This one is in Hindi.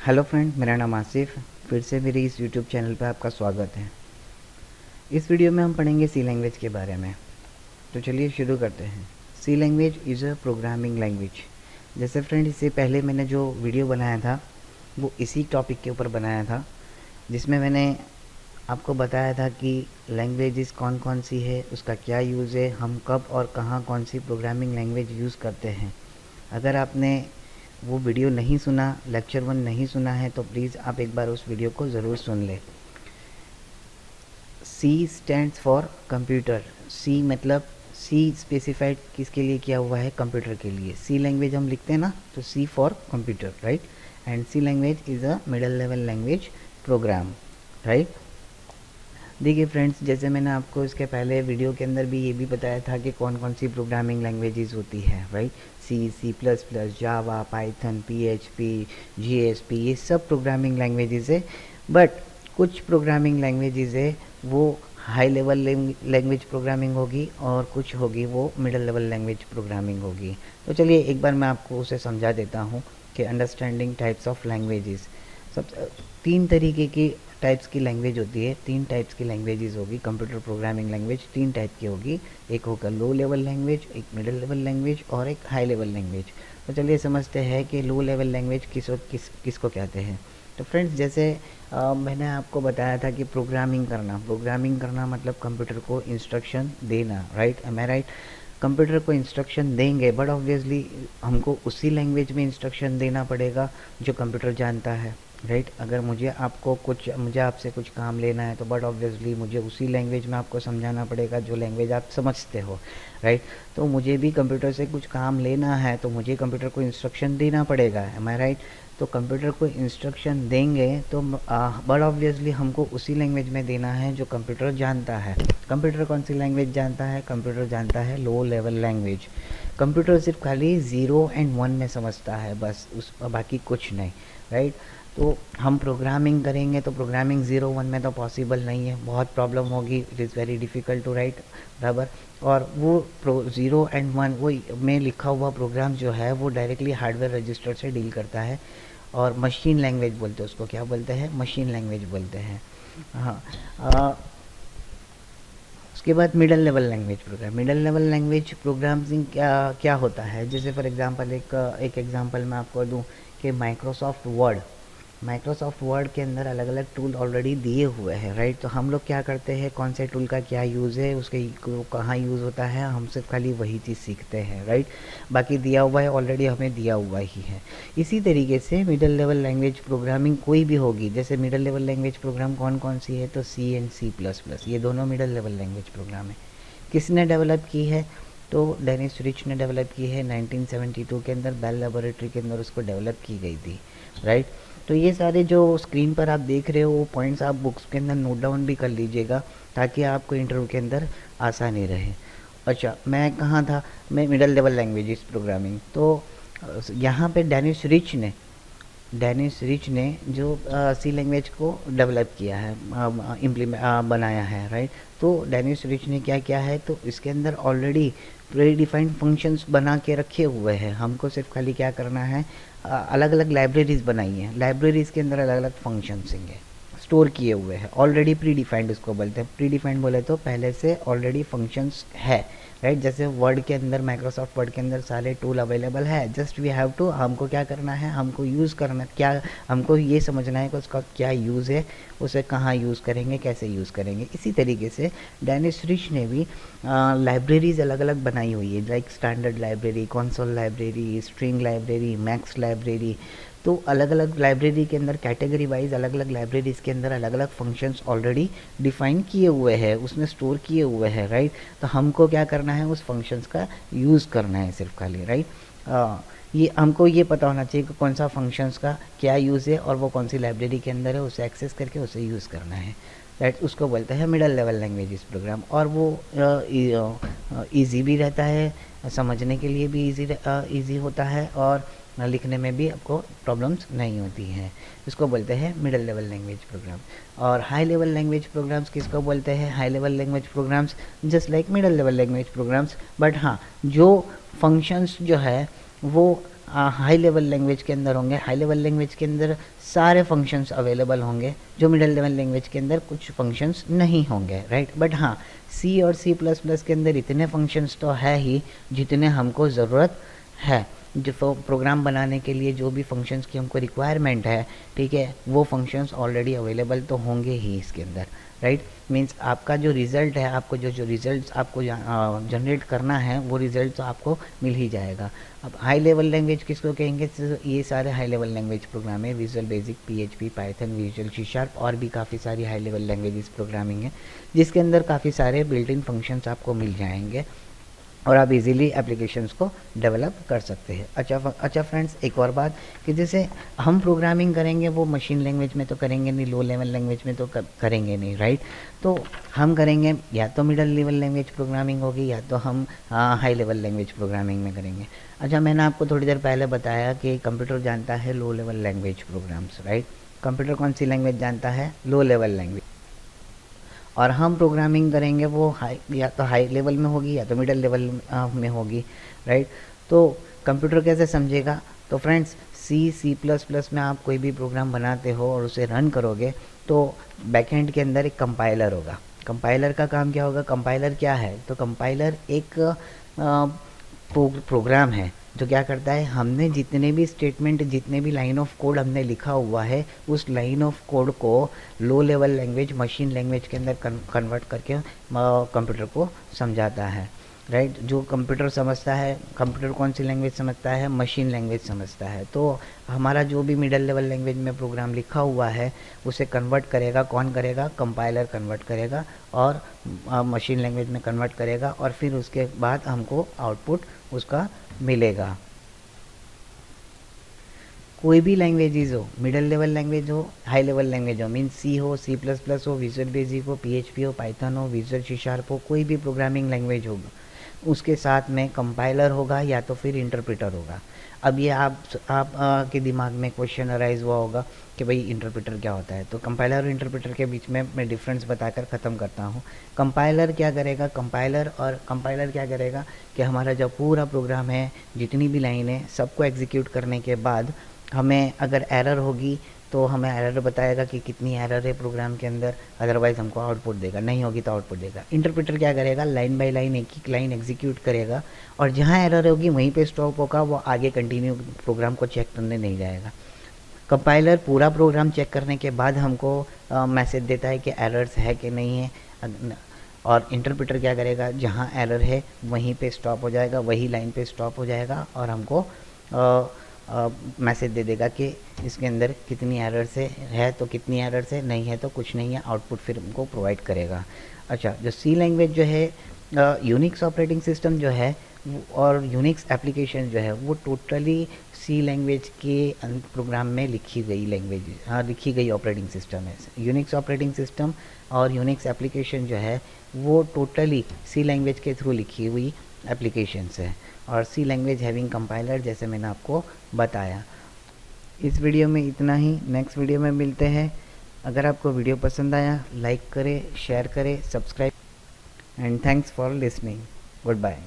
हेलो फ्रेंड, मेरा नाम आसिफ। फिर से मेरे इस यूट्यूब चैनल पर आपका स्वागत है। इस वीडियो में हम पढ़ेंगे सी लैंग्वेज के बारे में। तो चलिए शुरू करते हैं। C language is a programming language. जैसे फ्रेंड, इससे पहले मैंने जो वीडियो बनाया था वो इसी टॉपिक के ऊपर बनाया था, जिसमें मैंने आपको बताया था कि लैंग्वेजेस कौन कौन सी है, उसका क्या यूज़ है, हम कब और कहाँ कौन सी प्रोग्रामिंग लैंग्वेज यूज़ करते हैं। अगर आपने वो वीडियो नहीं सुना, लेक्चर 1 नहीं सुना है, तो प्लीज़ आप एक बार उस वीडियो को ज़रूर सुन लें। C stands for computer. C मतलब सी स्पेसिफाइड किसके लिए किया हुआ है? कंप्यूटर के लिए। सी लैंग्वेज हम लिखते हैं ना, तो C for computer, right. And C language is a middle level language program, right. देखिए फ्रेंड्स, जैसे मैंने आपको इसके पहले वीडियो के अंदर भी ये भी बताया था कि कौन कौन सी प्रोग्रामिंग लैंग्वेजेस होती है, राइट। सी, सी प्लस प्लस, जावा, पाइथन, PHP, GSP, ये सब प्रोग्रामिंग लैंग्वेजेस है। बट कुछ प्रोग्रामिंग लैंग्वेजेस है वो हाई लेवल लैंग्वेज प्रोग्रामिंग होगी, और कुछ होगी वो मिडिल लेवल लैंग्वेज प्रोग्रामिंग होगी। तो चलिए एक बार मैं आपको उसे समझा देता हूँ कि अंडरस्टैंडिंग टाइप्स ऑफ लैंग्वेजेस। सब तीन तरीके की टाइप्स की लैंग्वेज होती है, तीन टाइप्स की लैंग्वेजेस होगी। कंप्यूटर प्रोग्रामिंग लैंग्वेज तीन टाइप की होगी। एक होगा लो लेवल लैंग्वेज, एक मिडिल लेवल लैंग्वेज और एक हाई लेवल लैंग्वेज। तो चलिए समझते हैं कि लो लेवल लैंग्वेज किसको कहते हैं। तो फ्रेंड्स, जैसे मैंने आपको बताया था कि प्रोग्रामिंग करना मतलब कंप्यूटर को इंस्ट्रक्शन देना, राइट। एम आई राइट? कंप्यूटर को इंस्ट्रक्शन देंगे, बट ऑब्वियसली हमको उसी लैंग्वेज में इंस्ट्रक्शन देना पड़ेगा जो कंप्यूटर जानता है, राइट। अगर मुझे आपसे कुछ काम लेना है, तो बट ऑब्वियसली मुझे उसी लैंग्वेज में आपको समझाना पड़ेगा जो लैंग्वेज आप समझते हो, राइट। तो मुझे भी कंप्यूटर से कुछ काम लेना है तो मुझे कंप्यूटर को इंस्ट्रक्शन देना पड़ेगा, एम आई राइट? तो कंप्यूटर को इंस्ट्रक्शन देंगे तो बट ऑब्वियसली हमको उसी लैंग्वेज में देना है जो कंप्यूटर जानता है। कंप्यूटर कौन सी लैंग्वेज जानता है? कंप्यूटर जानता है लो लेवल लैंग्वेज। कंप्यूटर सिर्फ खाली 0 एंड 1 में समझता है, बस उस बाकी कुछ नहीं, राइट। तो हम प्रोग्रामिंग करेंगे तो प्रोग्रामिंग 0 1 में तो पॉसिबल नहीं है, बहुत प्रॉब्लम होगी, it is very difficult to write, बराबर। और वो 0 एंड 1 वो में लिखा हुआ प्रोग्राम जो है वो डायरेक्टली हार्डवेयर रजिस्टर से डील करता है, और मशीन लैंग्वेज बोलते हैं उसको। क्या बोलते हैं? मशीन लैंग्वेज बोलते हैं। हाँ। उसके बाद middle level language programme. Middle level language programming क्या क्या होता है? जैसे फॉर एग्जांपल एक एग्जांपल मैं आपको दूं कि माइक्रोसॉफ्ट वर्ड के अंदर अलग अलग टूल ऑलरेडी दिए हुए हैं, राइट। तो हम लोग क्या करते हैं, कौन से टूल का क्या यूज़ है, उसके कहाँ यूज़ होता है, हम सिर्फ खाली वही चीज़ सीखते हैं, राइट। बाकी दिया हुआ है, ऑलरेडी हमें दिया हुआ ही है। इसी तरीके से मिडिल लेवल लैंग्वेज प्रोग्रामिंग कोई भी होगी। जैसे मिडिल लेवल लैंग्वेज प्रोग्राम कौन कौन सी है? तो सी एंड C प्लस प्लस, ये दोनों मिडिल लेवल लैंग्वेज प्रोग्राम है। किसने डेवलप की है? तो डेनिस रिच ने डेवलप की है 1972 के अंदर, बेल लेबोरेटरी के अंदर उसको डेवलप की गई थी, राइट। तो ये सारे जो स्क्रीन पर आप देख रहे हो वो पॉइंट्स आप बुक्स के अंदर नोट डाउन भी कर लीजिएगा, ताकि आपको इंटरव्यू के अंदर आसानी रहे। अच्छा, मैं कहाँ था? मैं मिडिल लेवल लैंग्वेजेस प्रोग्रामिंग। तो यहाँ पे डेनिस रिच ने जो सी लैंग्वेज को डेवलप किया है, बनाया है, राइट। तो डेनिस रिच ने क्या किया है, तो इसके अंदर ऑलरेडी प्री डिफाइंड फंक्शंस बना के रखे हुए हैं। हमको सिर्फ खाली क्या करना है, अलग अलग लाइब्रेरीज बनाई हैं, लाइब्रेरीज के अंदर अलग अलग फंक्शंस हैं स्टोर किए हुए हैं, ऑलरेडी प्री डिफाइंड उसको बोलते हैं। प्री डिफाइंड बोले तो पहले से ऑलरेडी फंक्शंस है, राइट। जैसे वर्ड के अंदर, माइक्रोसॉफ्ट वर्ड के अंदर सारे टूल अवेलेबल है, जस्ट वी हैव टू, हमको क्या करना है, हमको यूज़ करना, क्या हमको ये समझना है कि उसका क्या यूज़ है, उसे कहाँ यूज़ करेंगे, कैसे यूज़ करेंगे। इसी तरीके से डेनिस रिच ने भी लाइब्रेरीज अलग अलग बनाई हुई है, like standard library, console library, string library, max library. तो अलग अलग लाइब्रेरी के अंदर कैटेगरी वाइज अलग अलग लाइब्रेरीज के अंदर अलग अलग फंक्शंस ऑलरेडी डिफाइन किए हुए हैं, उसमें स्टोर किए हुए हैं, राइट। तो हमको क्या करना है, उस फंक्शंस का यूज़ करना है सिर्फ खाली, राइट। ये हमको ये पता होना चाहिए कि कौन सा फंक्शंस का क्या यूज़ है और वो कौन सी लाइब्रेरी के अंदर है, उसे एक्सेस करके उसे यूज़ करना है, राइट। उसको बोलते हैं मिडल लेवल लैंग्वेजेस प्रोग्राम। और वो ईजी भी रहता है, समझने के लिए भी ईजी होता है, और लिखने में भी आपको प्रॉब्लम्स नहीं होती हैं। इसको बोलते हैं मिडिल लेवल लैंग्वेज प्रोग्राम। और हाई लेवल लैंग्वेज प्रोग्राम्स किसको बोलते हैं? High level language programs just like middle level language programs, but हाँ, जो फंक्शंस जो है वो हाई लेवल लैंग्वेज के अंदर होंगे। हाई लेवल लैंग्वेज के अंदर सारे फंक्शंस अवेलेबल होंगे, जो मिडिल लेवल लैंग्वेज के अंदर कुछ फंक्शंस नहीं होंगे, राइट। बट हाँ, सी और सी प्लस प्लस के अंदर इतने फंक्शंस तो है ही जितने हमको ज़रूरत है। जो प्रोग्राम बनाने के लिए जो भी फंक्शंस की हमको रिक्वायरमेंट है, ठीक है, वो फंक्शंस ऑलरेडी अवेलेबल तो होंगे ही इसके अंदर, राइट। मीन्स आपका जो रिज़ल्ट है, आपको जो रिज़ल्ट आपको जनरेट करना है, वो रिज़ल्ट तो आपको मिल ही जाएगा। अब हाई लेवल लैंग्वेज किसको कहेंगे? तो ये सारे हाई लेवल लैंग्वेज प्रोग्राम है, visual basic, PHP, Python, visual C# और भी काफ़ी सारी हाई लेवल लैंग्वेजेस प्रोग्रामिंग है, जिसके अंदर काफ़ी सारे बिल्ट इन फंक्शंस आपको मिल जाएंगे और आप इजीली एप्लीकेशंस को डेवलप कर सकते हैं। अच्छा फ्रेंड्स, एक और बात कि जैसे हम प्रोग्रामिंग करेंगे वो मशीन लैंग्वेज में तो करेंगे नहीं, लो लेवल लैंग्वेज में तो करेंगे नहीं, राइट। तो हम करेंगे या तो मिडिल लेवल लैंग्वेज प्रोग्रामिंग होगी या तो हम हाई लेवल लैंग्वेज प्रोग्रामिंग में करेंगे। अच्छा, मैंने आपको थोड़ी देर पहले बताया कि कंप्यूटर जानता है low level language programs, right. Computer कौन सी लैंग्वेज जानता है? Low level language. और हम प्रोग्रामिंग करेंगे वो या तो हाई लेवल में होगी या तो मिडिल लेवल में होगी, राइट। तो कंप्यूटर कैसे समझेगा? तो फ्रेंड्स, C++ में आप कोई भी प्रोग्राम बनाते हो और उसे रन करोगे तो बैकएंड के अंदर एक कंपाइलर होगा। कंपाइलर का काम क्या होगा? कंपाइलर क्या है? तो कंपाइलर एक प्रोग्राम है जो क्या करता है, हमने जितने भी स्टेटमेंट, जितने भी लाइन ऑफ कोड हमने लिखा हुआ है, उस लाइन ऑफ कोड को लो लेवल लैंग्वेज, मशीन लैंग्वेज के अंदर कन्वर्ट करके कंप्यूटर को समझाता है, राइट। जो कंप्यूटर समझता है, कंप्यूटर कौन सी लैंग्वेज समझता है? मशीन लैंग्वेज समझता है। तो हमारा जो भी मिडिल लेवल लैंग्वेज में प्रोग्राम लिखा हुआ है उसे कन्वर्ट करेगा, कौन करेगा? कंपाइलर कन्वर्ट करेगा और मशीन लैंग्वेज में कन्वर्ट करेगा और फिर उसके बाद हमको आउटपुट उसका मिलेगा। कोई भी लैंग्वेजेस हो, मिडिल लेवल लैंग्वेज हो, हाई लेवल लैंग्वेज हो, मीन C हो, C++ हो, विजुअल बेसिक हो, PHP हो, पाइथन हो, विजुअल C# हो, कोई भी प्रोग्रामिंग लैंग्वेज होगा, उसके साथ में कंपाइलर होगा या तो फिर इंटरप्रेटर होगा। अब ये आप के दिमाग में क्वेश्चन अराइज हुआ होगा कि भाई इंटरप्रेटर क्या होता है। तो कंपाइलर और इंटरप्रेटर के बीच में मैं डिफरेंस बताकर ख़त्म करता हूँ। कंपाइलर क्या करेगा? कंपाइलर क्या करेगा कि हमारा जो पूरा प्रोग्राम है, जितनी भी लाइन है, सबको एग्जीक्यूट करने के बाद हमें अगर एरर होगी तो हमें एरर बताएगा कि कितनी एरर है प्रोग्राम के अंदर, अदरवाइज़ हमको आउटपुट देगा, नहीं होगी तो आउटपुट देगा। इंटरप्रेटर क्या करेगा? लाइन बाय लाइन, एक एक लाइन एग्जीक्यूट करेगा और जहाँ एरर होगी वहीं पे स्टॉप होगा, वो आगे कंटिन्यू प्रोग्राम को चेक करने नहीं जाएगा। कंपाइलर पूरा प्रोग्राम चेक करने के बाद हमको मैसेज देता है कि एरर्स है कि नहीं है, और इंटरप्रेटर क्या करेगा? जहाँ एरर है वहीं पे स्टॉप हो जाएगा, वही लाइन पे स्टॉप हो जाएगा और हमको मैसेज दे देगा कि इसके अंदर कितनी एरर्स है तो कितनी एरर्स है, नहीं है तो कुछ नहीं है, आउटपुट फिर हमको प्रोवाइड करेगा। अच्छा, जो सी लैंग्वेज जो है, यूनिक्स ऑपरेटिंग सिस्टम जो है और यूनिक्स एप्लीकेशन जो है वो टोटली सी लैंग्वेज के प्रोग्राम में लिखी गई लैंग्वेज, लिखी गई ऑपरेटिंग सिस्टम है। यूनिक्स ऑपरेटिंग सिस्टम और यूनिक्स एप्लीकेशन जो है वो टोटली सी लैंग्वेज के थ्रू लिखी हुई एप्लीकेशंस है और सी लैंग्वेज हैविंग कंपाइलर, जैसे मैंने आपको बताया। इस वीडियो में इतना ही, नेक्स्ट वीडियो में मिलते हैं। अगर आपको वीडियो पसंद आया, लाइक करें, शेयर करें, subscribe, and thanks for listening. Good bye.